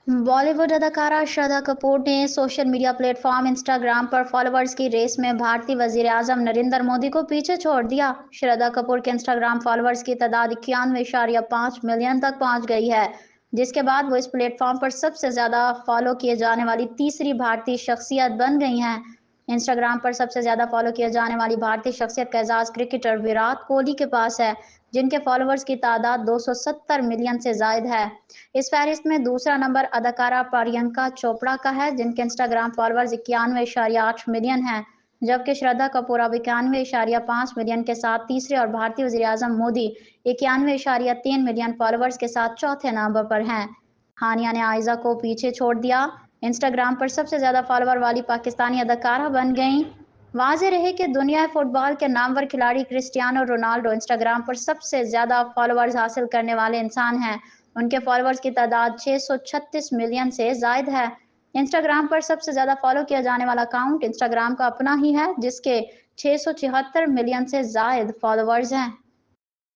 बॉलीवुड अदाकारा श्रद्धा कपूर ने social media platform Instagram पर फॉलोअर्स की रेस में भारतीय वजीर आजम नरेंद्र मोदी को पीछे छोड़ दिया। श्रद्धा कपूर के इंस्टाग्राम फॉलोअर्स की तादाद 91.5 मिलियन तक पहुंच गई है, जिसके बाद वो इस प्लेटफॉर्म पर सबसे ज्यादा फॉलो किए जाने वाली तीसरी भारतीय शख्सियत बन गई हैं। इंस्टाग्राम पर सबसे ज्यादा फॉलो किए जाने वाली भारतीय शख्सियत का एजाज क्रिकेटर विराट कोहली के पास है, जिनके फॉलोअर्स की तादाद 270 मिलियन से जायद है। इस फहरिस्त में दूसरा नंबर अदाकारा प्रियंका चोपड़ा का है, जिनके इंस्टाग्राम फॉलोअर्स 91.8 मिलियन हैं, जबकि श्रद्धा कपूर अब 91.5 मिलियन के साथ तीसरे और भारतीय वजीर आजम मोदी 91.3 मिलियन फॉलोअर्स के साथ चौथे नंबर पर हैं। हानिया ने आयजा को पीछे छोड़ दिया। इंस्टाग्राम पर सबसे ज्यादा फॉलोअर वाली पाकिस्तानी अदाकारा बन गईं। वाज़ेह रहे कि दुनिया फुटबॉल के नामवर खिलाड़ी क्रिस्टियानो रोनाल्डो इंस्टाग्राम पर सबसे ज्यादा फॉलोअर्स हासिल करने वाले इंसान हैं। उनके फॉलोअर्स की तादाद 636 मिलियन से जायद है। इंस्टाग्राम पर सबसे ज्यादा फॉलो किया जाने वाला अकाउंट इंस्टाग्राम का अपना ही है, जिसके 676 मिलियन से जायद फॉलोअर्स हैं।